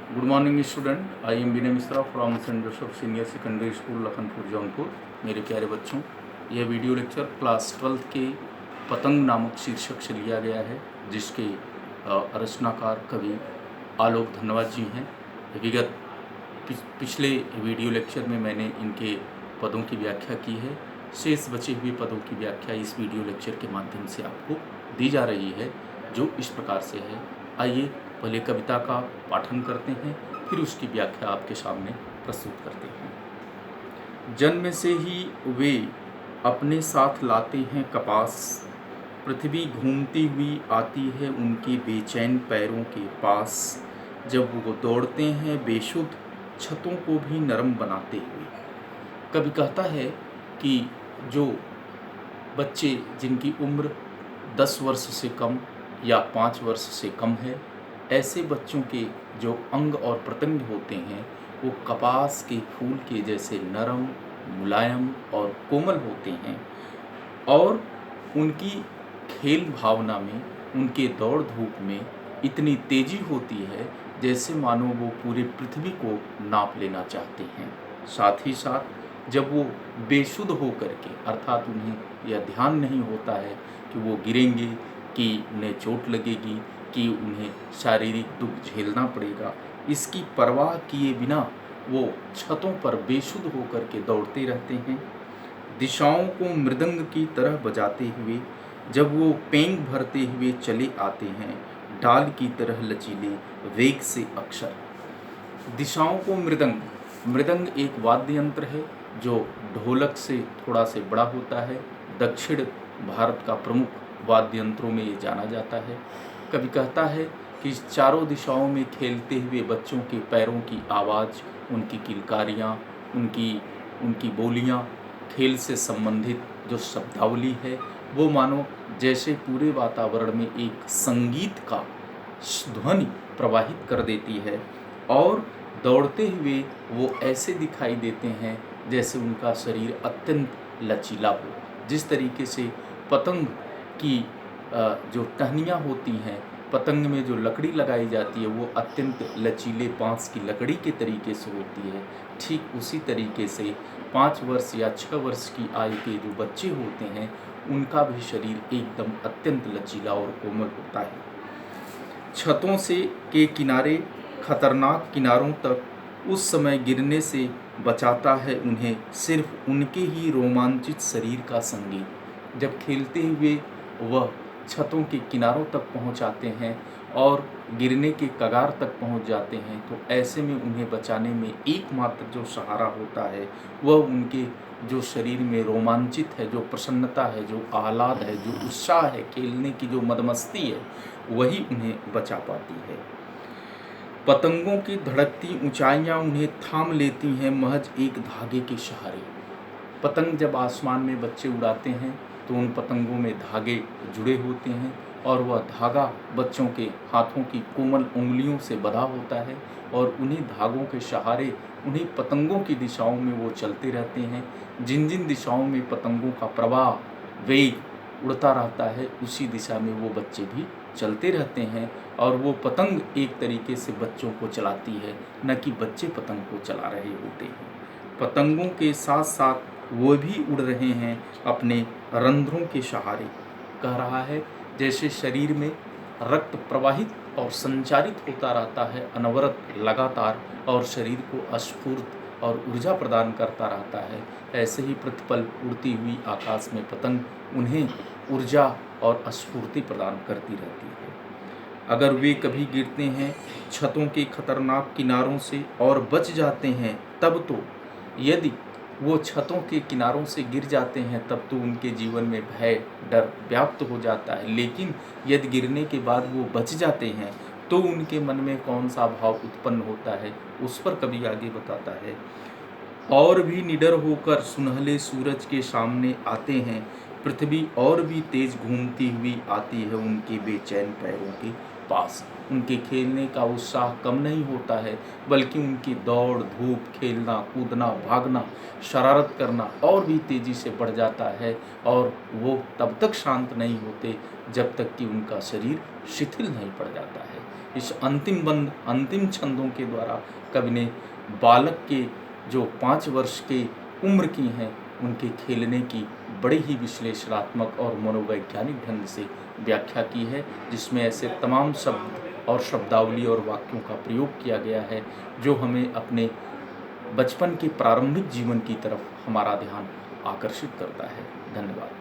Good morning student. I am Vinay Mishra from saint Joseph senior secondary school Lakhanpur Jaunpur. मेरे प्यारे बच्चों, यह वीडियो लेक्चर क्लास 12 के पतंग नामक शीर्षक से लिया गया है, जिसके रचनाकार कवि आलोक धनवाद जी हैं। विगत पिछले वीडियो लेक्चर में मैंने इनके पदों की व्याख्या की है। शेष बचे हुए पदों की व्याख्या इस वीडियो लेक्चर के माध्यम से आपको दी जा रही है, जो इस प्रकार से है। आइए पहले कविता का पाठन करते हैं, फिर उसकी व्याख्या आपके सामने प्रस्तुत करते हैं। जन्म से ही वे अपने साथ लाते हैं कपास, पृथ्वी घूमती हुई आती है उनके बेचैन पैरों के पास। जब वो दौड़ते हैं बेशुद्ध, छतों को भी नरम बनाते हुए। कवि कहता है कि जो बच्चे जिनकी उम्र 10 वर्ष से कम या 5 वर्ष से कम है, ऐसे बच्चों के जो अंग और प्रत्यंग होते हैं वो कपास के फूल के जैसे नरम, मुलायम और कोमल होते हैं, और उनकी खेल भावना में, उनके दौड़ धूप में इतनी तेजी होती है जैसे मानो वो पूरे पृथ्वी को नाप लेना चाहते हैं। साथ ही साथ जब वो बेसुध होकर के, अर्थात उन्हें यह ध्यान नहीं होता है कि वो गिरेंगे, कि उन्हें चोट लगेगी, कि उन्हें शारीरिक दुख झेलना पड़ेगा, इसकी परवाह किए बिना वो छतों पर बेसुध होकर के दौड़ते रहते हैं। दिशाओं को मृदंग की तरह बजाते हुए जब वो पेंग भरते हुए चले आते हैं, डाल की तरह लचीले वेग से अक्षर। दिशाओं को मृदंग, मृदंग एक वाद्य यंत्र है जो ढोलक से थोड़ा से बड़ा होता है। दक्षिण भारत का प्रमुख वाद्य यंत्रों में ये जाना जाता है। कवि कहता है कि चारों दिशाओं में खेलते हुए बच्चों के पैरों की आवाज़, उनकी किलकारियाँ, उनकी बोलियाँ, खेल से संबंधित जो शब्दावली है, वो मानो जैसे पूरे वातावरण में एक संगीत का ध्वनि प्रवाहित कर देती है, और दौड़ते हुए वो ऐसे दिखाई देते हैं जैसे उनका शरीर अत्यंत लचीला हो। जिस तरीके से पतंग की जो टहनियाँ होती हैं, पतंग में जो लकड़ी लगाई जाती है वो अत्यंत लचीले बांस की लकड़ी के तरीके से होती है। ठीक उसी तरीके से 5 वर्ष या 6 वर्ष की आयु के जो बच्चे होते हैं, उनका भी शरीर एकदम अत्यंत लचीला और कोमल होता है। छतों से के किनारे, खतरनाक किनारों तक उस समय गिरने से बचाता है उन्हें सिर्फ उनके ही रोमांचित शरीर का संगीत। जब खेलते हुए वह छतों के किनारों तक पहुंच आते हैं और गिरने के कगार तक पहुंच जाते हैं, तो ऐसे में उन्हें बचाने में एकमात्र जो सहारा होता है वह उनके जो शरीर में रोमांचित है, जो प्रसन्नता है, जो आह्लाद है, जो उत्साह है, खेलने की जो मदमस्ती है, वही उन्हें बचा पाती है। पतंगों की धड़कती ऊंचाइयां उन्हें थाम लेती हैं महज एक धागे के सहारे। पतंग जब आसमान में बच्चे उड़ाते हैं तो उन पतंगों में धागे जुड़े होते हैं, और वह धागा बच्चों के हाथों की कोमल उंगलियों से बंधा होता है, और उन्हीं धागों के सहारे, उन्हीं पतंगों की दिशाओं में वो चलते रहते हैं। जिन जिन दिशाओं में पतंगों का प्रवाह, वेग उड़ता रहता है, उसी दिशा में वो बच्चे भी चलते रहते हैं, और वो पतंग एक तरीके से बच्चों को चलाती है, न कि बच्चे पतंग को चला रहे होते हैं। पतंगों के साथ साथ वो भी उड़ रहे हैं अपने रंध्रों के सहारे। कह रहा है जैसे शरीर में रक्त प्रवाहित और संचारित होता रहता है अनवरत, लगातार, और शरीर को स्फूर्त और ऊर्जा प्रदान करता रहता है, ऐसे ही प्रतिपल उड़ती हुई आकाश में पतंग उन्हें ऊर्जा और स्फूर्ति प्रदान करती रहती है। अगर वे कभी गिरते हैं छतों के खतरनाक किनारों से और बच जाते हैं, तब तो, यदि वो छतों के किनारों से गिर जाते हैं तब तो उनके जीवन में भय, डर व्याप्त हो जाता है। लेकिन यदि गिरने के बाद वो बच जाते हैं तो उनके मन में कौन सा भाव उत्पन्न होता है, उस पर कवि आगे बताता है। और भी निडर होकर सुनहले सूरज के सामने आते हैं, पृथ्वी और भी तेज घूमती हुई आती है उनके बेचैन पैरों के पास। उनके खेलने का उत्साह कम नहीं होता है, बल्कि उनकी दौड़ धूप, खेलना कूदना, भागना, शरारत करना और भी तेज़ी से बढ़ जाता है, और वो तब तक शांत नहीं होते जब तक कि उनका शरीर शिथिल नहीं पड़ जाता है। इस अंतिम छंदों के द्वारा कवि ने बालक के जो 5 वर्ष के उम्र की हैं उनके खेलने की बड़ी ही विश्लेषणात्मक और मनोवैज्ञानिक ढंग से व्याख्या की है, जिसमें ऐसे तमाम शब्द और शब्दावली और वाक्यों का प्रयोग किया गया है जो हमें अपने बचपन के प्रारंभिक जीवन की तरफ हमारा ध्यान आकर्षित करता है। धन्यवाद।